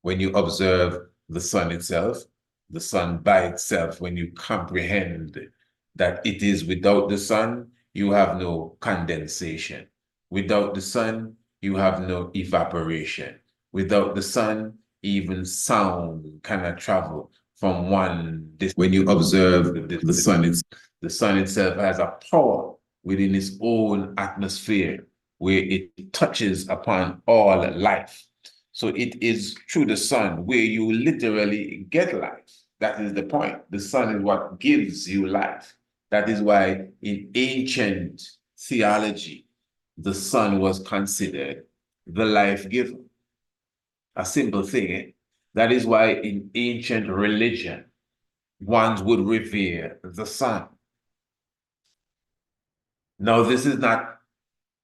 when you observe the sun itself, the sun by itself, when you comprehend that it is without the sun, you have no condensation. Without the sun, you have no evaporation. Without the sun, even sound cannot travel from one distance. When you observe the sun itself has a power within its own atmosphere where it touches upon all life. So it is through the sun where you literally get life. That is the point. The sun is what gives you life. That is why in ancient theology, the sun was considered the life giver. A simple thing. Eh? That is why in ancient religion, ones would revere the sun. Now, this is not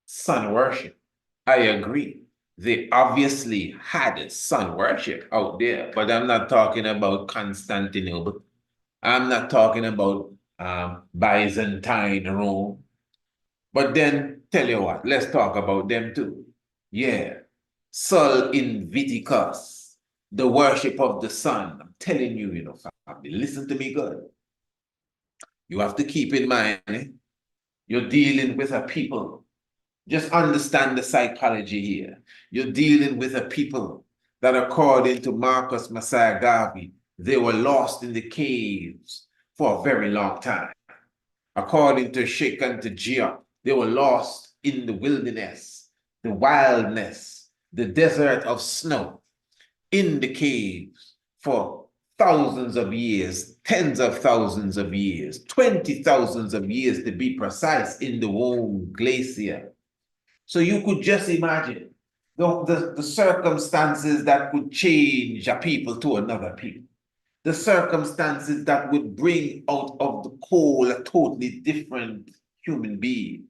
sun worship. I agree. They obviously had sun worship out there, but I'm not talking about Constantinople. I'm not talking about Byzantine Rome. But then, tell you what, let's talk about them too. Yeah. Sol Invictus, the worship of the sun. I'm telling you, family, listen to me good. You have to keep in mind, you're dealing with a people. Just understand the psychology here. You're dealing with a people that, according to Marcus Messiah Garvey, they were lost in the caves for a very long time. According to Sheikh Anta they were lost in the wilderness, the wildness, the desert of snow, in the caves for thousands of years, tens of thousands of years, 20,000 of years to be precise, in the Rhone Glacier. So you could just imagine the circumstances that could change a people to another people. The circumstances that would bring out of the coal a totally different human being.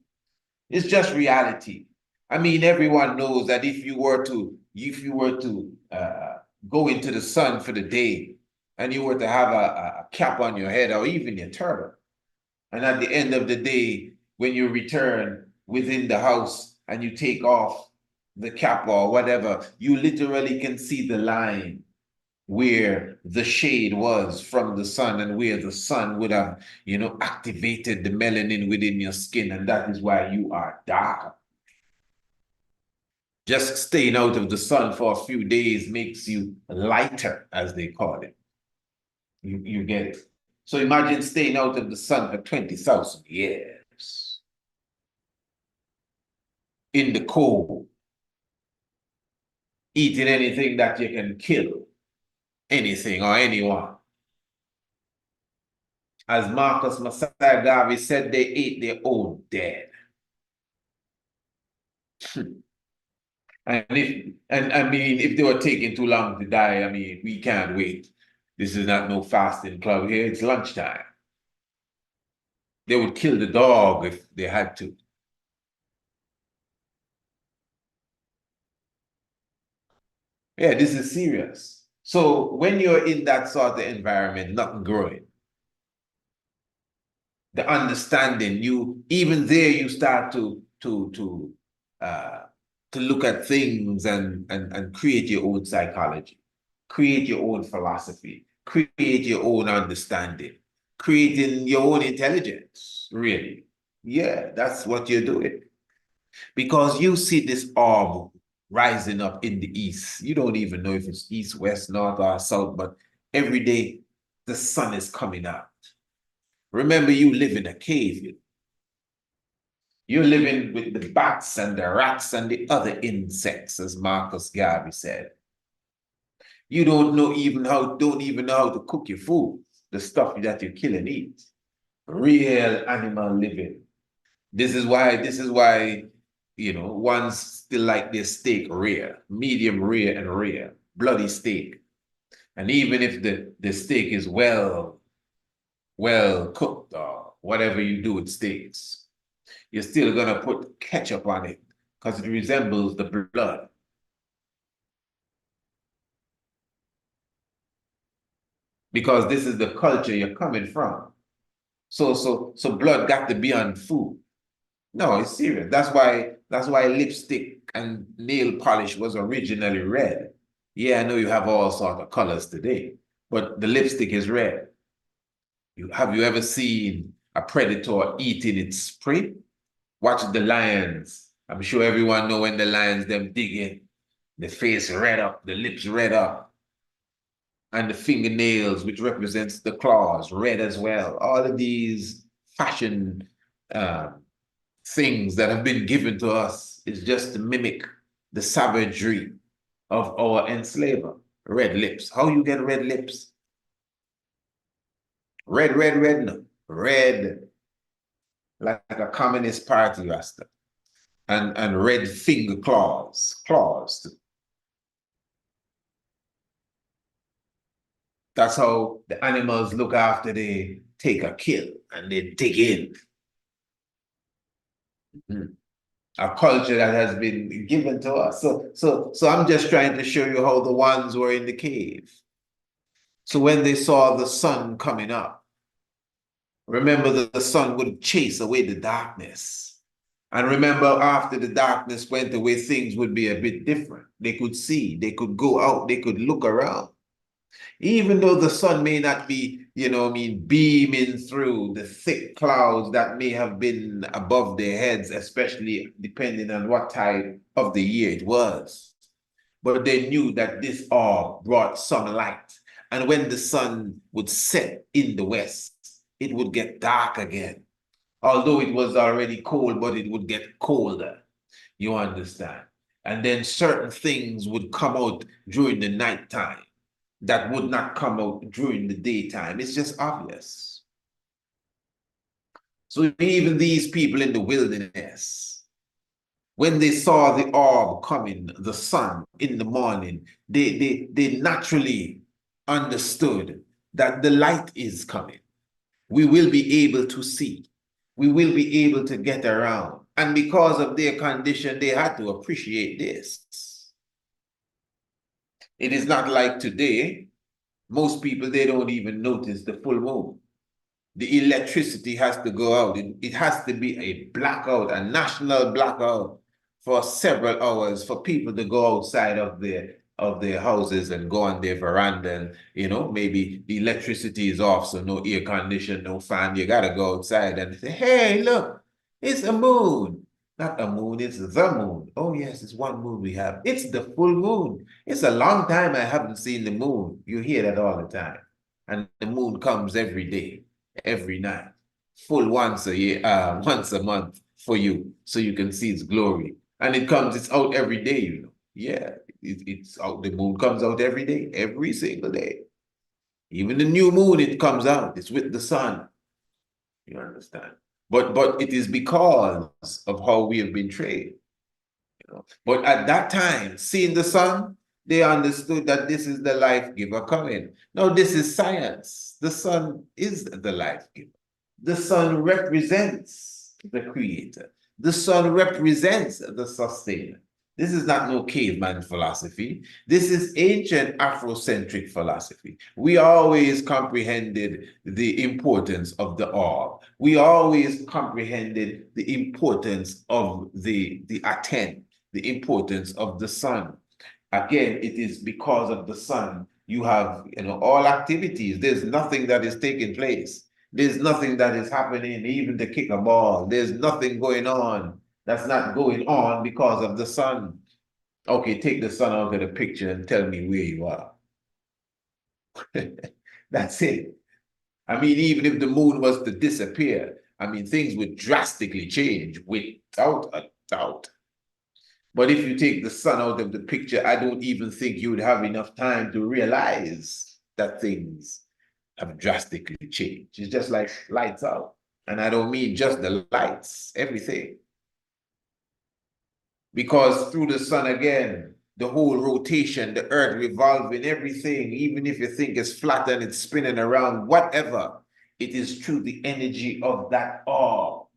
It's just reality. I mean, everyone knows that if you were to go into the sun for the day and you were to have a cap on your head or even your turban, and at the end of the day, when you return within the house and you take off the cap or whatever, you literally can see the line where the shade was from the sun and where the sun would have, activated the melanin within your skin, and that is why you are darker. Just staying out of the sun for a few days makes you lighter, as they call it. You get it? So imagine staying out of the sun for 20,000 years in the cold, eating anything that you can kill, anything or anyone. As Marcus Messiah Garvey said, they ate their own dead. And I mean, if they were taking too long to die, I mean, we can't wait. This is not no fasting club here, it's lunchtime. They would kill the dog if they had to. Yeah, this is serious. So when you're in that sort of environment, nothing growing, the understanding, even there you start to look at things and create your own psychology, create your own philosophy, create your own understanding, creating your own intelligence, really. Yeah, that's what you're doing. Because you see this orb rising up in the east. You don't even know if it's east, west, north, or south, but every day the sun is coming out. Remember, you live in a cave. You're living with the bats and the rats and the other insects, as Marcus Garvey said. You don't even know how to cook your food, the stuff that you kill and eat. Real animal living. This is why, ones still like their steak rare, medium rare and rare, bloody steak. And even if the steak is well cooked or whatever you do with steaks, you're still gonna put ketchup on it because it resembles the blood. Because this is the culture you're coming from. So blood got to be on food. No, it's serious. That's why lipstick and nail polish was originally red. Yeah, I know you have all sorts of colors today, but the lipstick is red. Have you ever seen a predator eating its prey? Watch the lions. I'm sure everyone know when the lions them digging, the face red up, the lips red up, and the fingernails, which represents the claws, red as well. All of these fashion uh, things that have been given to us is just to mimic the savagery of our enslaver. Red lips. How you get red lips? Red, red, red, no. Red, like a communist party rasta. And red finger claws. Claws. That's how the animals look after they take a kill and they dig in. Mm. A culture that has been given to us. So I'm just trying to show you how the ones were in the cave. So when they saw the sun coming up, remember that the sun would chase away the darkness. And remember, after the darkness went away, things would be a bit different. They could see, they could go out, they could look around. Even though the sun may not be, beaming through the thick clouds that may have been above their heads, especially depending on what time of the year it was. But they knew that this orb brought some light. And when the sun would set in the west, it would get dark again. Although it was already cold, but it would get colder. You understand? And then certain things would come out during the nighttime that would not come out during the daytime. It's just obvious. So even these people in the wilderness, when they saw the orb coming, the sun in the morning, they naturally understood that the light is coming. We will be able to see. We will be able to get around. And because of their condition, they had to appreciate this. It is not like today. Most people, they don't even notice the full moon. The electricity has to go out. It has to be a blackout, a national blackout for several hours for people to go outside of their houses and go on their veranda. And, maybe the electricity is off, so no air condition, no fan. You gotta go outside and say, hey, look, it's a moon. Not a moon, it's the moon. Oh, yes, it's one moon we have. It's the full moon. It's a long time I haven't seen the moon. You hear that all the time. And the moon comes every day, every night, full once a year, once a month for you, so you can see its glory. And it's out every day. Yeah, it's out. The moon comes out every day, every single day. Even the new moon, it comes out. It's with the sun. You understand? But it is because of how we have been trained. But at that time, seeing the sun, they understood that this is the life giver coming. Now, this is science. The sun is the life giver. The sun represents the creator. The sun represents the sustainer. This is not no caveman philosophy. This is ancient Afrocentric philosophy. We always comprehended the importance of the orb. We always comprehended the importance of the Aten, the importance of the sun. Again, it is because of the sun you have all activities. There's nothing that is taking place. There's nothing that is happening, even to kick a ball. There's nothing going on that's not going on because of the sun. Okay, take the sun out of the picture and tell me where you are. That's it. I mean, even if the moon was to disappear, I mean, things would drastically change without a doubt. But if you take the sun out of the picture, I don't even think you would have enough time to realize that things have drastically changed. It's just like lights out. And I don't mean just the lights, everything. Because through the sun again, the whole rotation, the earth revolving, everything, even if you think it's flat and it's spinning around, whatever, it is through the energy of that orb.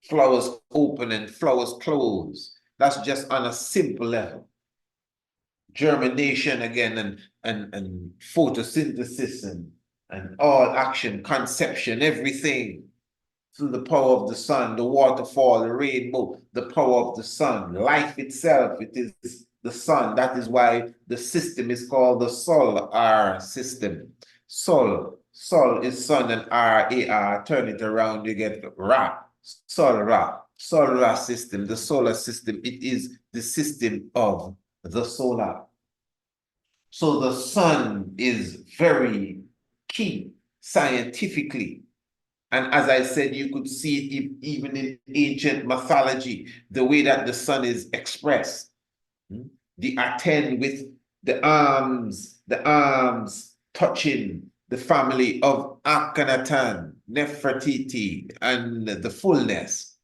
Flowers open and flowers close. That's just on a simple level. Germination again and photosynthesis and all action, conception, everything through the power of the sun, the waterfall, the rainbow, the power of the sun, life itself. It is the sun. That is why the system is called the solar system. Sol is sun, and R-A-R, turn it around, you get Ra, solar system, the solar system. It is the system of the solar. So the sun is very key scientifically. And as I said, you could see it even in ancient mythology, the way that the sun is expressed. The Aten with the arms touching the family of Akhenaten, Nefertiti, and the fullness.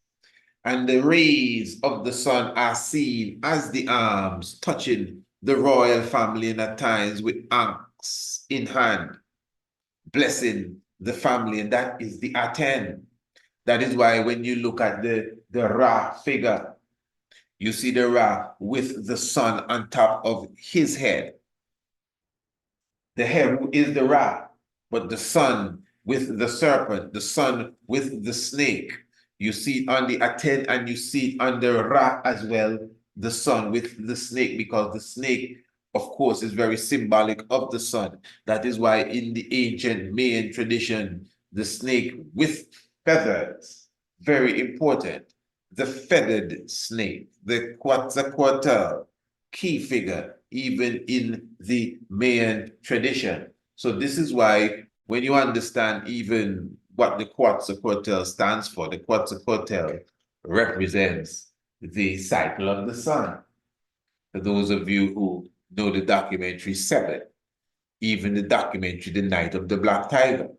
And the rays of the sun are seen as the arms touching the royal family, and at times with axe in hand, blessing the family, and that is the Aten. That is why when you look at the Ra figure, you see the Ra with the sun on top of his head. The head is the Ra, but the sun with the serpent, the sun with the snake. You see it on the Aten, and you see it on the Ra as well, the sun with the snake, because the snake, of course, is very symbolic of the sun. That is why in the ancient Mayan tradition, the snake with feathers, very important. The feathered snake, the Quetzalcoatl, key figure, even in the Mayan tradition. So this is why when you understand even what the Quetzalcoatl stands for, the Quetzalcoatl represents the cycle of the sun. For those of you who know the documentary Seven, even the documentary The Night of the Black Tiger,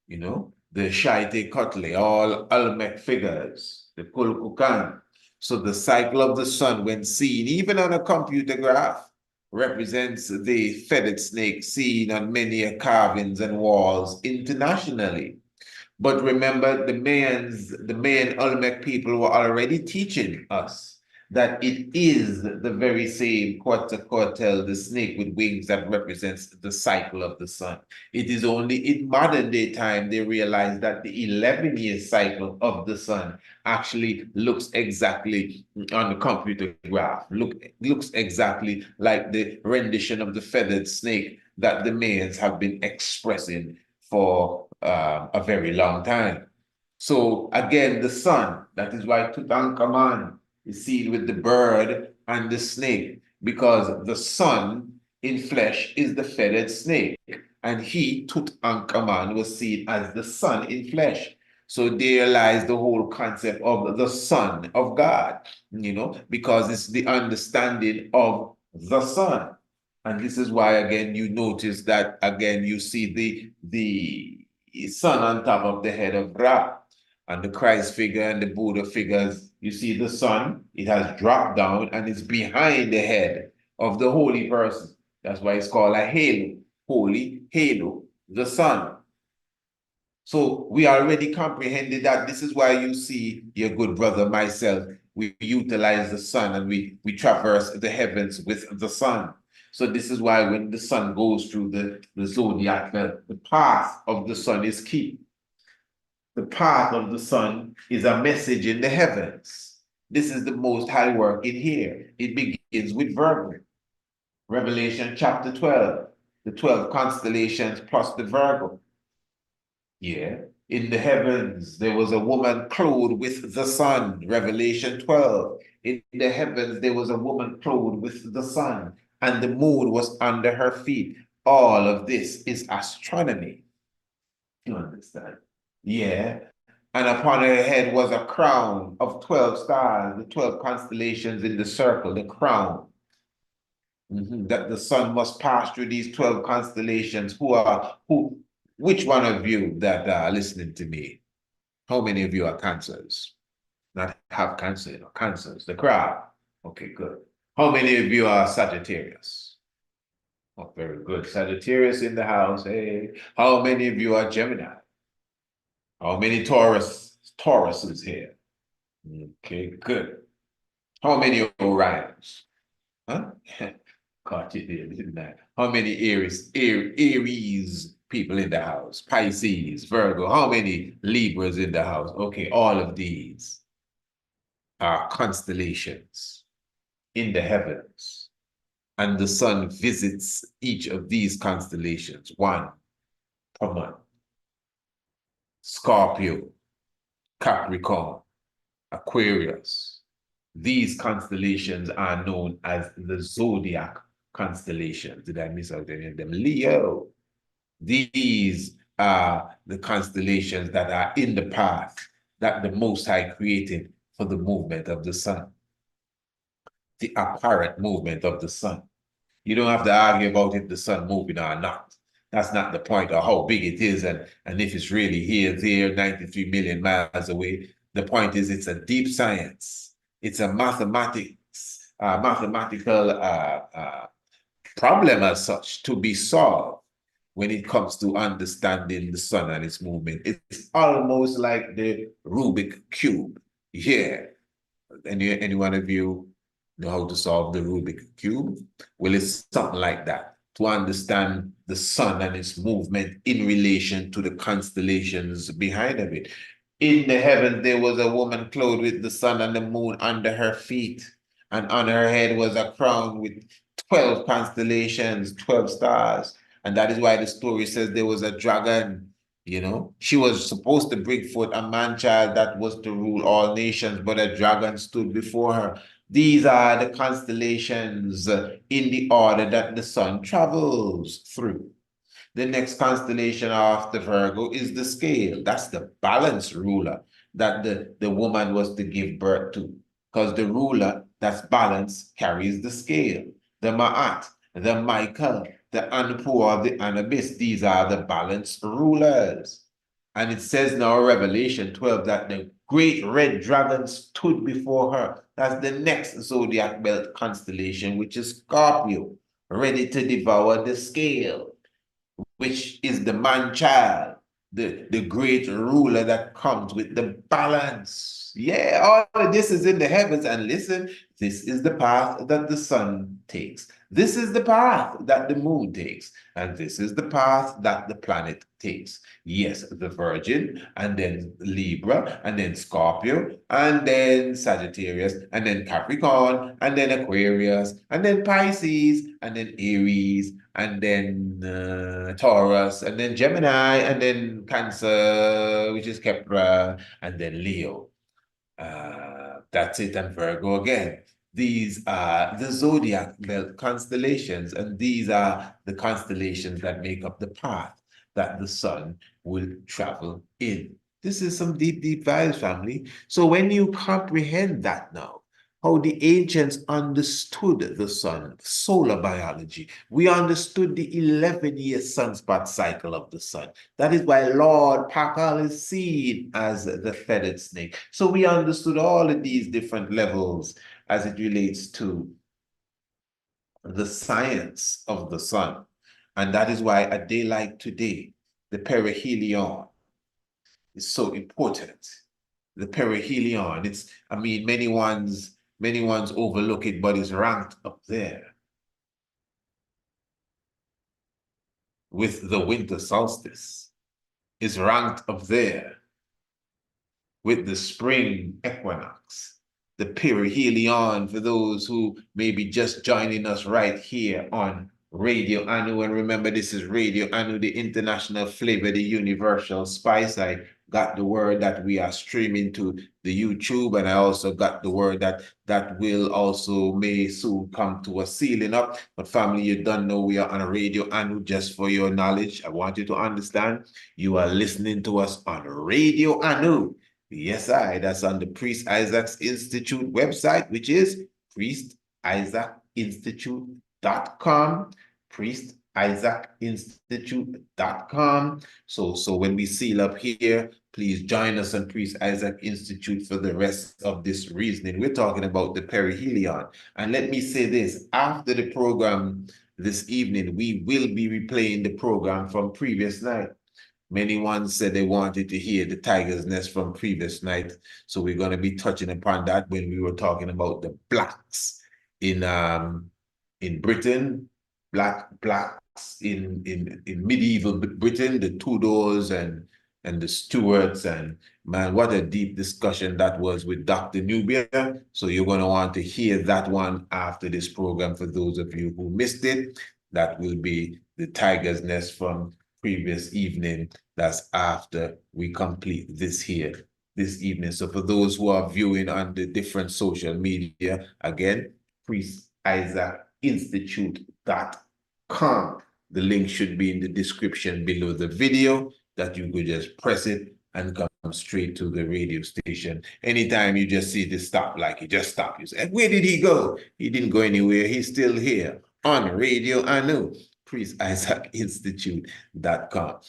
you know, the Shaite Kotle, all Olmec figures, the Kulkukan. So the cycle of the sun, when seen, even on a computer graph, represents the feathered snake seen on many carvings and walls internationally. But remember, the Mayan Olmec people were already teaching us that it is the very same Quetzalcoatl, the snake with wings, that represents the cycle of the sun. It is only in modern day time they realize that the 11-year cycle of the sun actually looks exactly on the computer graph, looks exactly like the rendition of the feathered snake that the Mayans have been expressing for a very long time. So again, the sun, that is why Tutankhamun is seen with the bird and the snake, because the sun in flesh is the feathered snake, and he, Tutankhamun, was seen as the sun in flesh. So there lies the whole concept of the Son of God, because it's the understanding of the sun. And this is why, again, you notice that, again, you see the sun on top of the head of Ra. And the Christ figure and the Buddha figures, you see the sun, it has dropped down and it's behind the head of the holy person. That's why it's called a halo, holy halo, the sun. So we already comprehended that. This is why you see your good brother, myself, we utilize the sun, and we traverse the heavens with the sun. So this is why when the sun goes through the zodiac, the path of the sun is key. The path of the sun is a message in the heavens. This is the Most High work in here. It begins with Virgo. Revelation chapter 12, the 12 constellations plus the Virgo. Yeah. In the heavens, there was a woman clothed with the sun. Revelation 12. In the heavens, there was a woman clothed with the sun, and the moon was under her feet. All of this is astronomy. You understand? Yeah. And upon her head was a crown of 12 stars, the 12 constellations in the circle, the crown. That the sun must pass through these 12 constellations. Which one of you that are listening to me? How many of you are cancers? Not have cancer, cancers, the crowd. Okay, good. How many of you are Sagittarius? Oh, very good. Sagittarius in the house. Hey. How many of you are Gemini? How many Tauruses here? Okay, good. How many Orions? Huh? Caught you there, didn't I? How many Aries people in the house? Pisces, Virgo. How many Libras in the house? Okay, all of these are constellations in the heavens. And the sun visits each of these constellations, one per month. Scorpio, Capricorn, Aquarius. These constellations are known as the zodiac constellations. Did I miss out any of them? Leo. These are the constellations that are in the path that the Most High created for the movement of the sun, the apparent movement of the sun. You don't have to argue about if the sun moving or not. That's not the point, or how big it is, and if it's really here, there, 93 million miles away. The point is it's a deep science. It's a mathematical problem as such to be solved when it comes to understanding the sun and its movement. It's almost like the Rubik Cube. Yeah. Any one of you know how to solve the Rubik Cube? Well, it's something like that. To understand the sun and its movement in relation to the constellations behind of it. In the heavens, there was a woman clothed with the sun and the moon under her feet, and on her head was a crown with 12 constellations, 12 stars. And that is why the story says there was a dragon. She was supposed to bring forth a man child that was to rule all nations, but a dragon stood before her. These are the constellations in the order that the sun travels through. The next constellation after Virgo is the scale. That's the balance ruler that the woman was to give birth to. Because the ruler that's balanced carries the scale. The Ma'at, the Michael, the Anpu, the Anubis, these are the balanced rulers. And it says now, Revelation 12, that the great red dragon stood before her. That's the next zodiac belt constellation, which is Scorpio, ready to devour the scale, which is the man-child, the great ruler that comes with the balance. Yeah, all of this is in the heavens. And listen, this is the path that the sun takes. This is the path that the moon takes. And this is the path that the planet takes. Yes, the Virgin, and then Libra, and then Scorpio, and then Sagittarius, and then Capricorn, and then Aquarius, and then Pisces, and then Aries, and then Taurus, and then Gemini, and then Cancer, which is Kepler, and then Leo. That's it, and Virgo again. These are the zodiac belt constellations, and these are the constellations that make up the path that the sun will travel in. This is some deep, deep vibes, family. So when you comprehend that now, how the ancients understood the sun, solar biology. We understood the 11-year sunspot cycle of the sun. That is why Lord Pakal is seen as the feathered snake. So we understood all of these different levels as it relates to the science of the sun. And that is why a day like today, the perihelion is so important. The perihelion, many ones overlook it, but it's ranked up there with the winter solstice. It's ranked up there with the spring equinox. The perihelion, for those who may be just joining us right here on Radio Anu. And remember, this is Radio Anu, the international flavor, the universal spice. I got the word that we are streaming to the YouTube, and I also got the word that will also may soon come to a sealing up. But family, you don't know we are on Radio Anu. Just for your knowledge, I want you to understand you are listening to us on Radio Anu. Yes, that's on the Priest Isaacs Institute website, which is priestisaacsinstitute.com, priestisaacsinstitute.com. So when we seal up here, please join us on Priest Isaac Institute for the rest of this reasoning. We're talking about the perihelion. And let me say this, after the program this evening, we will be replaying the program from previous night. Many ones said they wanted to hear the Tiger's Nest from previous night. So we're going to be touching upon that when we were talking about the blacks in Britain, blacks in medieval Britain, the Tudors and and the stewards, and man, what a deep discussion that was with Dr. Nubia. So you're going to want to hear that one after this program. For those of you who missed it, that will be the Tiger's Nest from previous evening. That's after we complete this here this evening. So for those who are viewing on the different social media, again, priestisaacinstitute.com. The link should be in the description below the video, that you could just press it and come straight to the radio station. Anytime you just see this stop, like you just stop, you say, where did he go? He didn't go anywhere. He's still here on Radio Anu, priestisaacinstitute.com.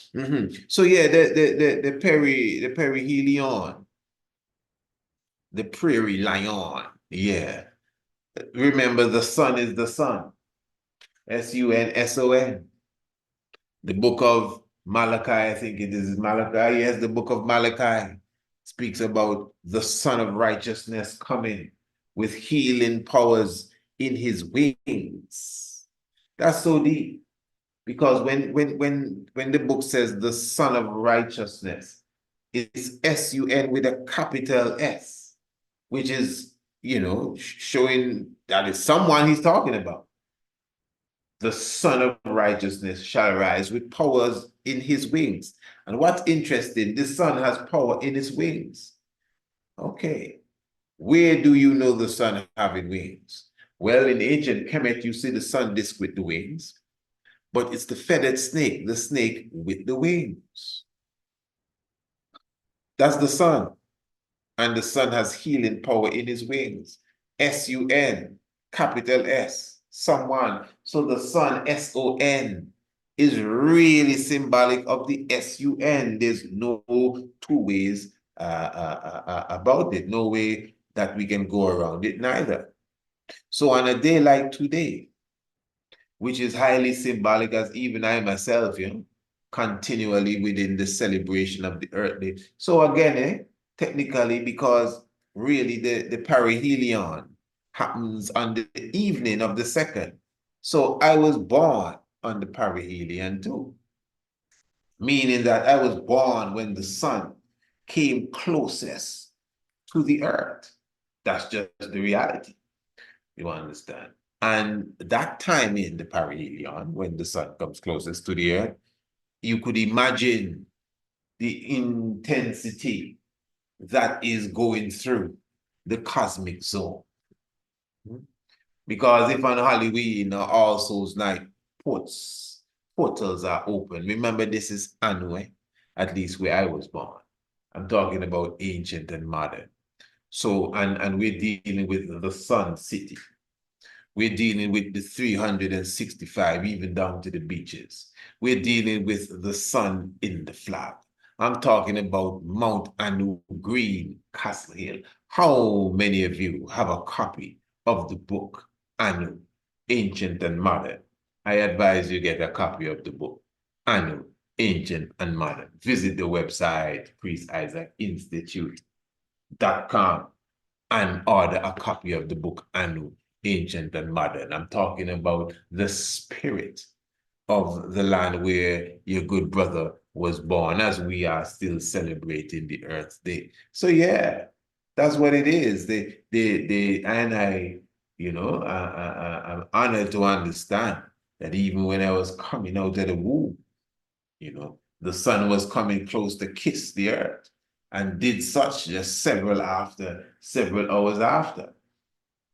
So yeah, the perihelion, the prairie lion, yeah. Remember, the sun is the sun. S-U-N-S-O-N. The book of Malachi, I think it is Malachi. Yes, the book of Malachi speaks about the Son of Righteousness coming with healing powers in his wings. That's so deep. Because when the book says the Son of Righteousness, it's S-U-N with a capital S, which is, showing that it's someone he's talking about. The Son of Righteousness shall rise with powers in his wings. And what's interesting, the sun has power in his wings. Okay. Where do you know the sun having wings? Well, in ancient Kemet, you see the sun disk with the wings, but it's the feathered snake, the snake with the wings. That's the sun. And the sun has healing power in his wings. S-U-N, capital S, someone. So the sun, S-O-N, is really symbolic of the S-U-N. There's no two ways about it. No way that we can go around it neither. So on a day like today, which is highly symbolic, as even I myself, continually within the celebration of the Earth Day. So again, technically, because really the perihelion happens on the evening of the 2nd. So I was born on the perihelion too, meaning that I was born when the sun came closest to the earth. That's just the reality, you understand? And that time in the perihelion, when the sun comes closest to the earth, you could imagine the intensity that is going through the cosmic zone. Because if on Halloween or All Souls Night, portals are open. Remember, this is Anu, at least where I was born. I'm talking about ancient and modern. So, and we're dealing with the Sun City. We're dealing with the 365, even down to the beaches. We're dealing with the sun in the flag. I'm talking about Mount Anu Green, Castle Hill. How many of you have a copy of the book, Anu, Ancient and Modern? I advise you get a copy of the book, Anu, Ancient and Modern. Visit the website, priestisaacinstitute.com, and order a copy of the book, Anu, Ancient and Modern. I'm talking about the spirit of the land where your good brother was born, as we are still celebrating the Earth Day. So yeah, that's what it is. And I'm honored to understand that even when I was coming out of the womb, the sun was coming close to kiss the earth, and did such just several hours after.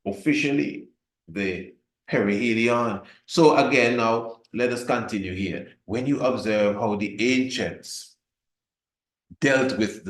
Officially, the perihelion. So again, now let us continue here. When you observe how the ancients dealt with the